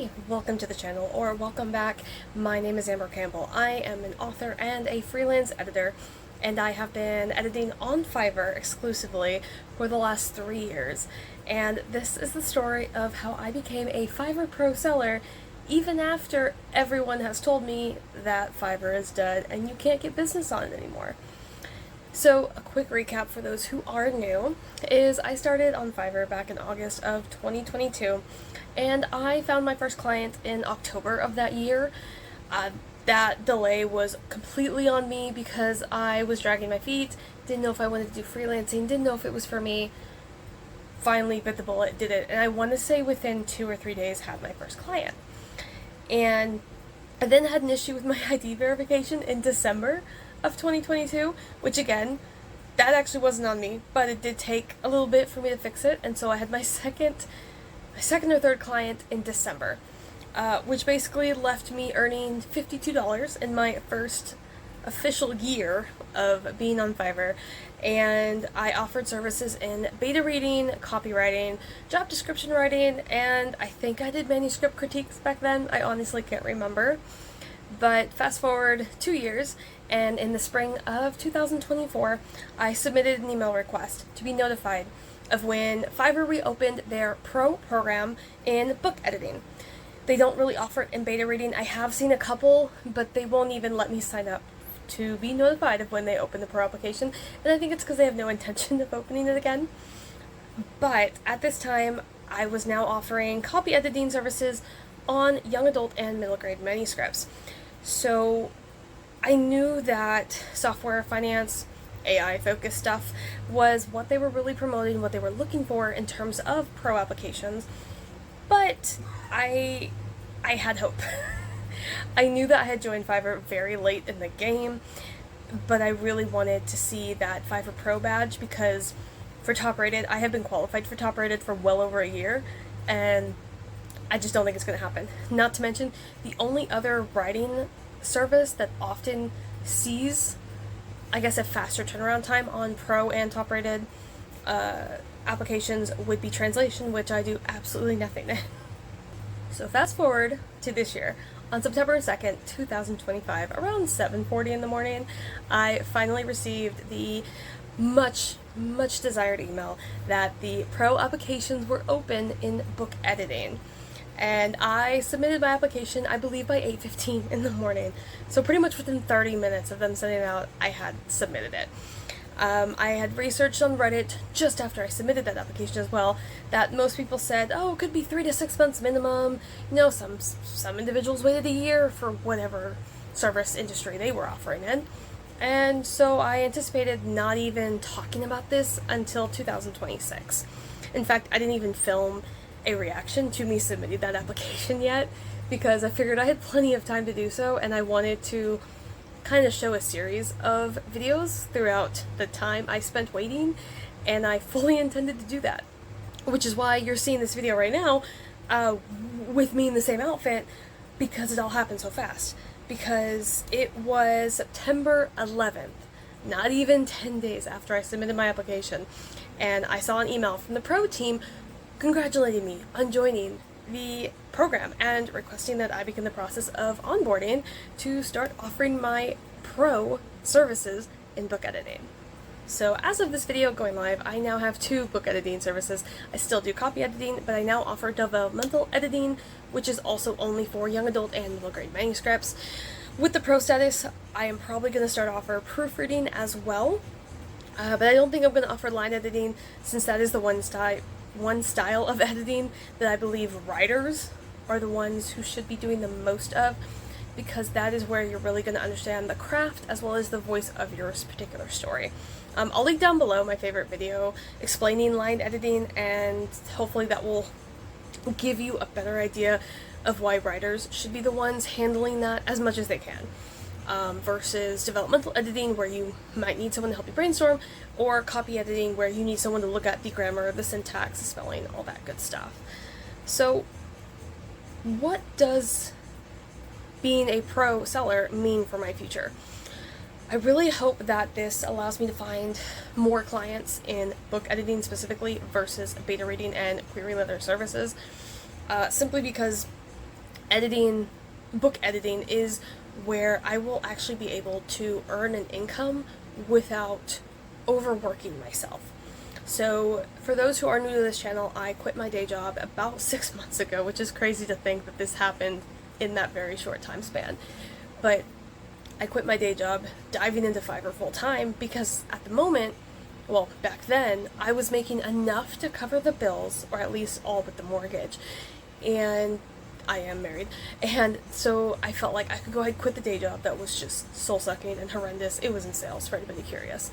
Hi, welcome to the channel, or welcome back. My name is Amber Campbell. I am an author and a freelance editor, and I have been editing on Fiverr exclusively for the last 3 years. And this is the story of how I became a Fiverr Pro Seller even after everyone has told me that Fiverr is dead and you can't get business on it anymore. So, a quick recap for those who are new is I started on Fiverr back in August of 2022, and I found my first client in October of that year. That delay was completely on me because I was dragging my feet, didn't know if I wanted to do freelancing, didn't know if it was for me. Finally bit the bullet, did it, and I want to say within 2 or 3 days had my first client. And I then had an issue with my ID verification in December of 2022, which again, that actually wasn't on me, but it did take a little bit for me to fix it, and so I had my second or third client in December, which basically left me earning $52 in my first official year of being on Fiverr. And I offered services in beta reading, copywriting, job description writing, and I think I did manuscript critiques back then. I honestly can't remember. But fast forward 2 years, and in the spring of 2024, I submitted an email request to be notified of when Fiverr reopened their pro program in book editing. They don't really offer it in beta reading. I have seen a couple, but they won't even let me sign up to be notified of when they open the pro application, and I think it's because they have no intention of opening it again. But at this time, I was now offering copy editing services on young adult and middle grade manuscripts. So I knew that software, finance, AI focused stuff was what they were really promoting, what they were looking for in terms of pro applications. But I had hope. I knew that I had joined Fiverr very late in the game, but I really wanted to see that Fiverr Pro badge because for top rated, I have been qualified for top rated for well over a year, and I just don't think it's going to happen. Not to mention, the only other writing service that often sees, I guess, a faster turnaround time on pro and top rated applications would be translation, which I do absolutely nothing in. So fast forward to this year. On September 2nd, 2025, around 7:40 in the morning, I finally received the much desired email that the pro applications were open in book editing. And I submitted my application, I believe, by 8:15 in the morning. So pretty much within 30 minutes of them sending it out, I had submitted it. I had researched on Reddit just after I submitted that application as well, that most people said, oh, it could be 3 to 6 months minimum. You know, some individuals waited a year for whatever service industry they were offering in. And so I anticipated not even talking about this until 2026. In fact, I didn't even film a reaction to me submitting that application yet, because I figured I had plenty of time to do so, and I wanted to kind of show a series of videos throughout the time I spent waiting, and I fully intended to do that. Which is why you're seeing this video right now with me in the same outfit, because it all happened so fast. Because it was September 11th, not even 10 days after I submitted my application, and I saw an email from the pro team congratulating me on joining the program and requesting that I begin the process of onboarding to start offering my pro services in book editing. So as of this video going live, I now have 2 book editing services. I still do copy editing, but I now offer developmental editing, which is also only for young adult and middle grade manuscripts. With the pro status, I am probably going to start offer proofreading as well, but I don't think I'm going to offer line editing, since that is the one style of editing that I believe writers are the ones who should be doing the most of, because that is where you're really going to understand the craft as well as the voice of your particular story. I'll link down below my favorite video explaining line editing, and hopefully that will give you a better idea of why writers should be the ones handling that as much as they can. Versus developmental editing, where you might need someone to help you brainstorm, or copy editing, where you need someone to look at the grammar, the syntax, the spelling, all that good stuff. So, what does being a pro seller mean for my future? I really hope that this allows me to find more clients in book editing specifically versus beta reading and query letter services, simply because book editing is where I will actually be able to earn an income without overworking myself. So for those who are new to this channel, I quit my day job about 6 months ago, which is crazy to think that this happened in that very short time span. But I quit my day job, diving into Fiverr full time, because at the moment, well, back then, I was making enough to cover the bills, or at least all but the mortgage. And I am married. And so I felt like I could go ahead and quit the day job that was just soul-sucking and horrendous. It was in sales, for anybody curious.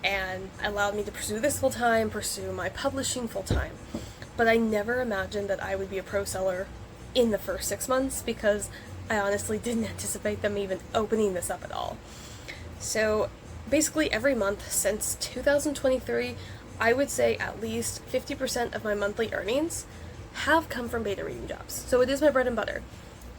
And allowed me to pursue this full time, pursue my publishing full time. But I never imagined that I would be a pro seller in the first 6 months, because I honestly didn't anticipate them even opening this up at all. So basically every month since 2023, I would say at least 50% of my monthly earnings have come from beta reading jobs. So it is my bread and butter.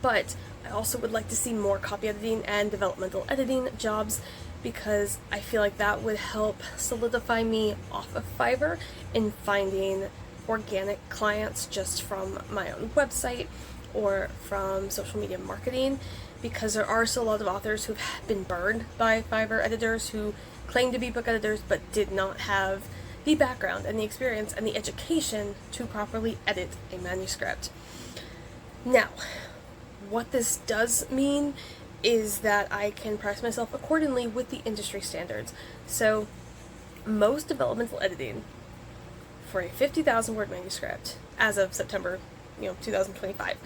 But I also would like to see more copy editing and developmental editing jobs, because I feel like that would help solidify me off of Fiverr in finding organic clients just from my own website or from social media marketing, because there are still a lot of authors who've been burned by Fiverr editors who claim to be book editors but did not have the background and the experience and the education to properly edit a manuscript. Now, what this does mean is that I can price myself accordingly with the industry standards. So most developmental editing for a 50,000 word manuscript as of September 2025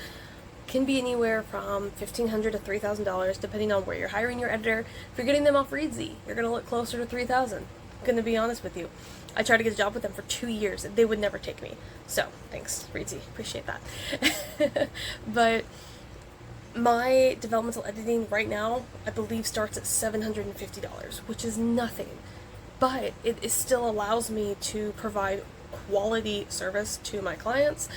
can be anywhere from $1,500 to $3,000 depending on where you're hiring your editor. If you're getting them off Readsy, you're going to look closer to $3,000. I'm going to be honest with you. I tried to get a job with them for 2 years and they would never take me. So thanks, Readsy, appreciate that. But my developmental editing right now, I believe, starts at $750, which is nothing. But it still allows me to provide quality service to my clients,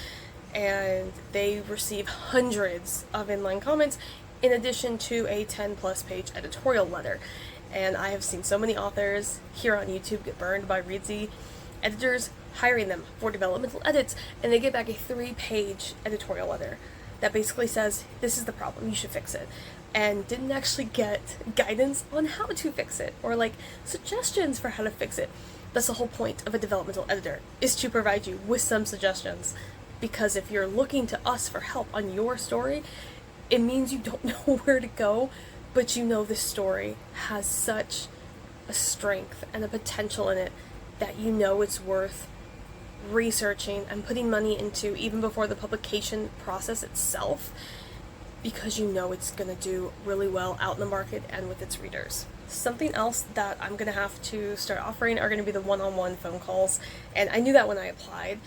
and they receive hundreds of inline comments in addition to a 10+ page editorial letter. And I have seen so many authors here on YouTube get burned by Readsy editors hiring them for developmental edits, and they get back a 3-page editorial letter that basically says, this is the problem, you should fix it, and didn't actually get guidance on how to fix it, or like suggestions for how to fix it. That's the whole point of a developmental editor, is to provide you with some suggestions, because if you're looking to us for help on your story, it means you don't know where to go, but you know this story has such a strength and a potential in it that you know it's worth researching and putting money into even before the publication process itself, because you know it's going to do really well out in the market and with its readers. Something else that I'm going to have to start offering are going to be the one-on-one phone calls, and I knew that when I applied,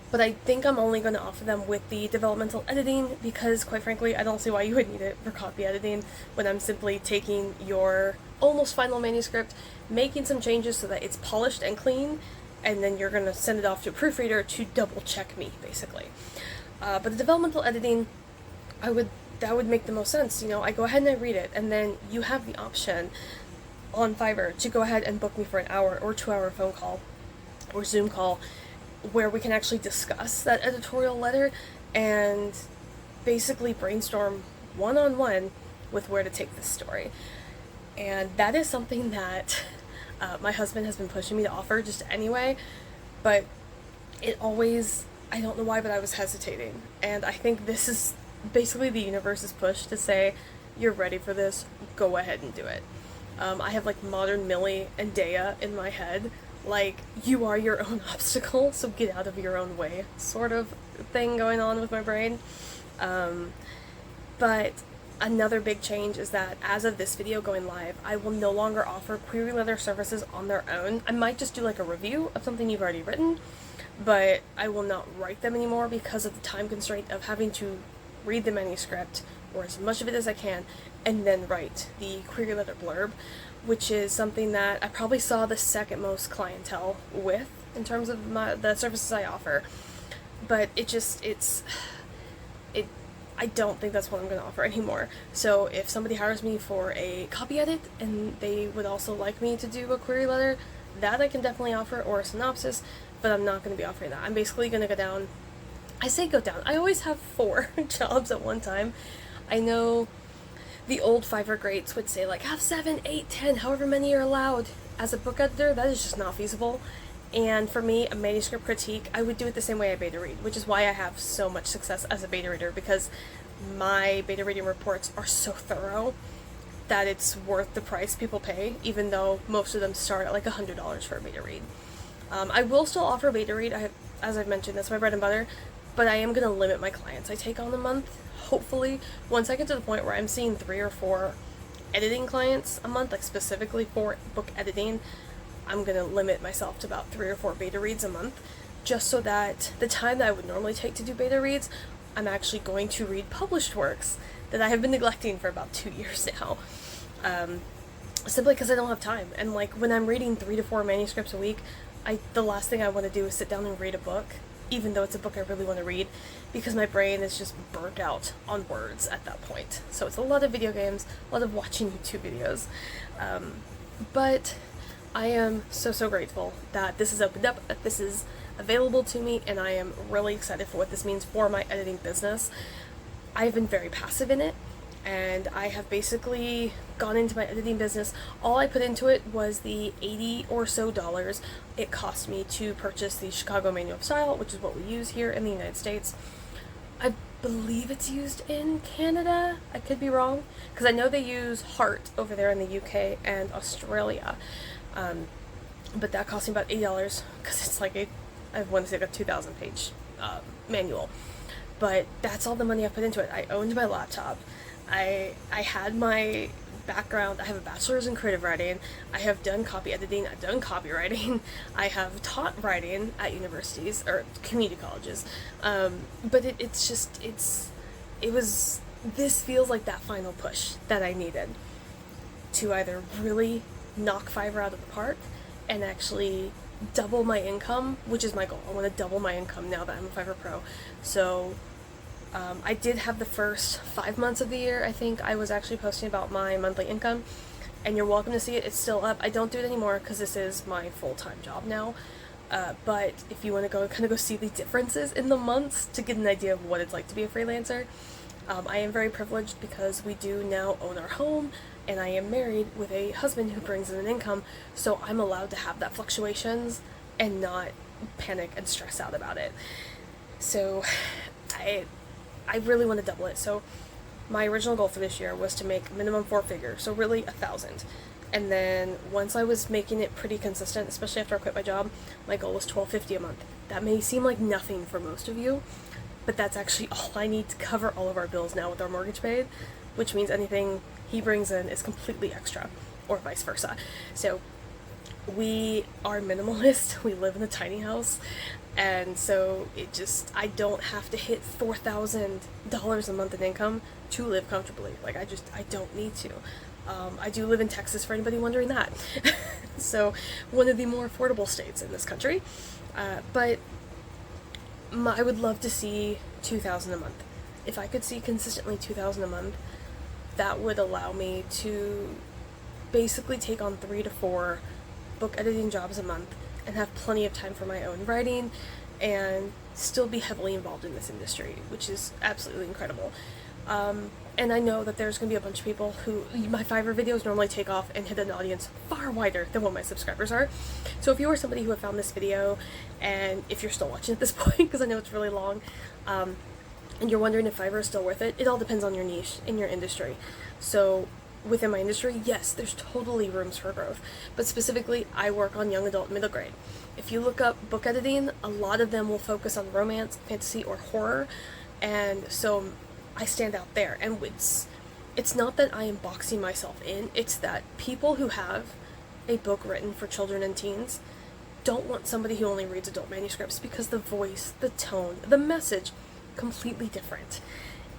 but I think I'm only going to offer them with the developmental editing, because quite frankly I don't see why you would need it for copy editing when I'm simply taking your almost final manuscript, making some changes so that it's polished and clean, and then you're going to send it off to a proofreader to double check me, basically. But the developmental editing, that would make the most sense. I go ahead and I read it, and then you have the option on Fiverr to go ahead and book me for an hour or 2-hour phone call or Zoom call where we can actually discuss that editorial letter and basically brainstorm one-on-one with where to take this story. And that is something that my husband has been pushing me to offer just anyway, but I don't know why, but I was hesitating. And I think this is basically the universe's push to say, you're ready for this, go ahead and do it. I have like modern Millie and Dea in my head, like, you are your own obstacle, so get out of your own way sort of thing going on with my brain. But another big change is that as of this video going live, I will no longer offer query letter services on their own. I might just do like a review of something you've already written, but I will not write them anymore because of the time constraint of having to read the manuscript, or as much of it as I can, and then write the query letter blurb, which is something that I probably saw the second most clientele with in terms of the services I offer. But I don't think that's what I'm going to offer anymore. So if somebody hires me for a copy edit and they would also like me to do a query letter, that I can definitely offer, or a synopsis, but I'm not going to be offering that. I'm basically going to go down I say go down. I always have 4 jobs at one time. I know the old Fiverr greats would say like have 7, 8, 10, however many you're allowed. As a book editor, that is just not feasible. And for me, a manuscript critique, I would do it the same way I beta read, which is why I have so much success as a beta reader, because my beta reading reports are so thorough that it's worth the price people pay, even though most of them start at like $100 for a beta read. I will still offer beta read, as I've mentioned, that's my bread and butter, but I am going to limit my clients I take on a month. Hopefully, once I get to the point where I'm seeing 3 or 4 editing clients a month, like specifically for book editing, I'm going to limit myself to about 3 or 4 beta reads a month, just so that the time that I would normally take to do beta reads, I'm actually going to read published works that I have been neglecting for about 2 years now. Simply because I don't have time. And like when I'm reading 3 to 4 manuscripts a week, the last thing I want to do is sit down and read a book, even though it's a book I really want to read, because my brain is just burnt out on words at that point. So it's a lot of video games, a lot of watching YouTube videos. But I am so grateful that this is opened up, that this is available to me, and I am really excited for what this means for my editing business. I've been very passive in it, and I have basically gone into my editing business. All I put into it was the $80 or so it cost me to purchase the Chicago Manual of Style, which is what we use here in the United States. I believe it's used in Canada. I could be wrong, because I know they use Heart over there in the UK and Australia. But that cost me about $80, because it's like I want to say a 2,000 page manual. But that's all the money I put into it. I owned my laptop. I had my background. I have a bachelor's in creative writing. I have done copy editing. I've done copywriting. I have taught writing at universities or community colleges. But this feels like that final push that I needed to either really knock Fiverr out of the park and actually double my income, which is my goal. I want to double my income now that I'm a Fiverr Pro. So I did have the first 5 months of the year, I think I was actually posting about my monthly income, and you're welcome to see it. It's still up. I don't do it anymore because this is my full-time job now. But if you want to go see the differences in the months to get an idea of what it's like to be a freelancer, I am very privileged because we do now own our home, and I am married with a husband who brings in an income, so I'm allowed to have that fluctuations and not panic and stress out about it. So I really want to double it. So my original goal for this year was to make minimum 4 figures, so really 1,000. And then once I was making it pretty consistent, especially after I quit my job, my goal was $1,250 a month. That may seem like nothing for most of you, but that's actually all I need to cover all of our bills now with our mortgage paid, which means anything he brings in is completely extra, or vice versa. So we are minimalist. We live in a tiny house, and so I don't have to hit $4,000 a month in income to live comfortably. Like I don't need to. I do live in Texas, for anybody wondering that. So one of the more affordable states in this country. But I would love to see $2,000 a month. If I could see consistently $2,000 a month, that would allow me to basically take on 3 to 4 book editing jobs a month and have plenty of time for my own writing and still be heavily involved in this industry, which is absolutely incredible. And I know that there's going to be a bunch of people who my Fiverr videos normally take off and hit an audience far wider than what my subscribers are. So if you are somebody who have found this video, and if you're still watching at this point, because I know it's really long, and you're wondering if Fiverr is still worth it, it all depends on your niche in your industry. So within my industry, yes, there's totally rooms for growth. But specifically, I work on young adult middle grade. If you look up book editing, a lot of them will focus on romance, fantasy, or horror, and so I stand out there. And it's not that I am boxing myself in, it's that people who have a book written for children and teens don't want somebody who only reads adult manuscripts, because the voice, the tone, the message, completely different.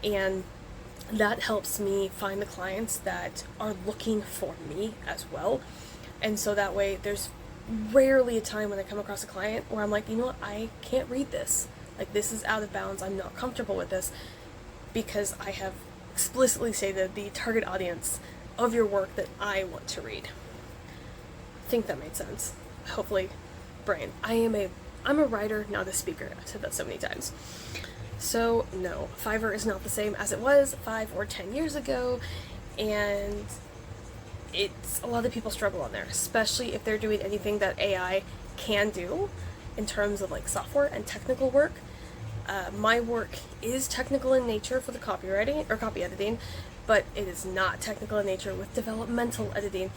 And that helps me find the clients that are looking for me as well. And so that way there's rarely a time when I come across a client where I'm like, you know what, I can't read this. Like, this is out of bounds, I'm not comfortable with this, because I have explicitly stated the target audience of your work that I want to read. I think that made sense. Hopefully, brain. I am a I'm a writer, not a speaker. I've said that so many times. So no, Fiverr is not the same as it was 5 or 10 years ago, and a lot of people struggle on there, especially if they're doing anything that AI can do in terms of like software and technical work. My work is technical in nature for the copywriting or copy editing, but it is not technical in nature with developmental editing,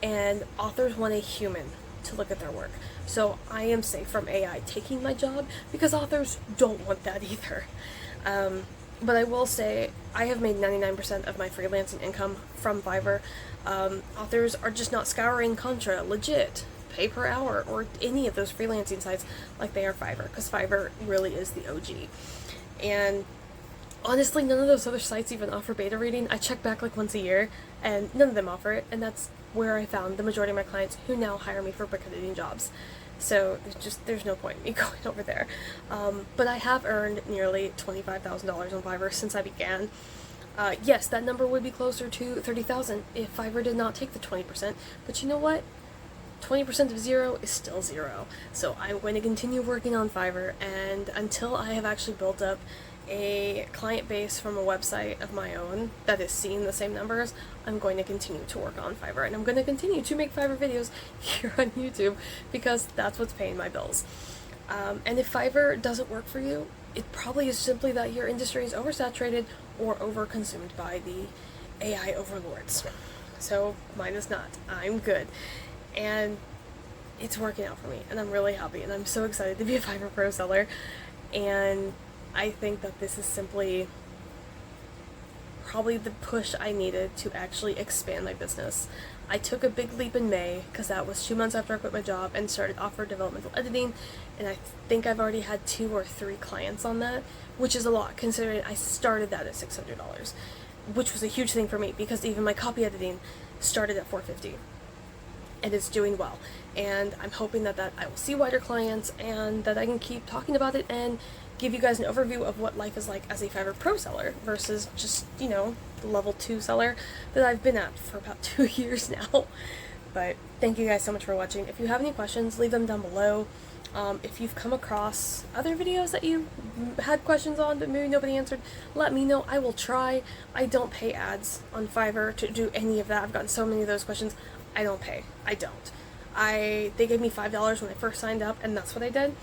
and authors want a human to look at their work. So I am safe from AI taking my job because authors don't want that either. But I will say I have made 99% of my freelancing income from Fiverr. Authors are just not scouring Contra, legit, pay per hour, or any of those freelancing sites like they are Fiverr, because Fiverr really is the OG. And honestly, none of those other sites even offer beta reading. I check back like once a year, and none of them offer it, and that's where I found the majority of my clients who now hire me for book editing jobs. So there's no point in me going over there. But I have earned nearly $25,000 on Fiverr since I began. Yes, that number would be closer to $30,000 if Fiverr did not take the 20%, but you know what? 20% of zero is still zero. So I'm going to continue working on Fiverr, and until I have actually built up a client base from a website of my own that is seeing the same numbers, I'm going to continue to work on Fiverr, and I'm going to continue to make Fiverr videos here on YouTube because that's what's paying my bills. And if Fiverr doesn't work for you, it probably is simply that your industry is oversaturated or overconsumed by the AI overlords. So mine is not. I'm good. And it's working out for me, and I'm really happy, and I'm so excited to be a Fiverr Pro Seller. And I think that this is simply probably the push I needed to actually expand my business. I took a big leap in May because that was 2 months after I quit my job and started off developmental editing, and I think I've already had 2 or 3 clients on that, which is a lot considering I started that at $600, which was a huge thing for me because even my copy editing started at $450. And it's doing well, and I'm hoping that I will see wider clients and that I can keep talking about it and give you guys an overview of what life is like as a Fiverr Pro seller versus just, you know, the level 2 seller that I've been at for about 2 years now. But thank you guys so much for watching. If you have any questions, leave them down below. If you've come across other videos that you had questions on but maybe nobody answered, let me know. I will try. I don't pay ads on Fiverr to do any of that. I've gotten so many of those questions. I don't pay. I don't. They gave me $5 when I first signed up, and that's what I did.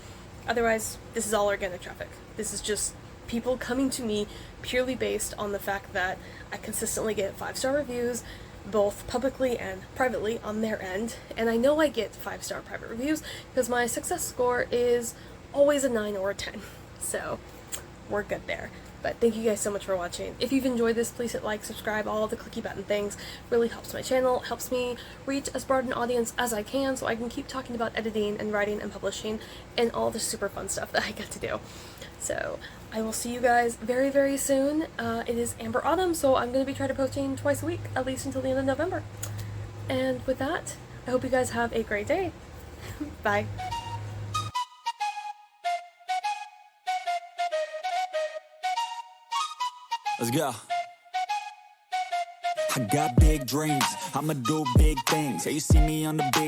Otherwise, this is all organic traffic. This is just people coming to me purely based on the fact that I consistently get 5-star reviews, both publicly and privately on their end. And I know I get 5-star private reviews because my success score is always a 9 or a 10. So we're good there. But thank you guys so much for watching. If you've enjoyed this, please hit like, subscribe, all the clicky button things. Really helps my channel, helps me reach as broad an audience as I can so I can keep talking about editing and writing and publishing and all the super fun stuff that I get to do. So I will see you guys very, very soon. It is Amber Autumn, so I'm going to be trying to posting twice a week, at least until the end of November. And with that, I hope you guys have a great day. Bye. Let's go. I got big dreams, I'ma do big things. Yeah, you see me on the big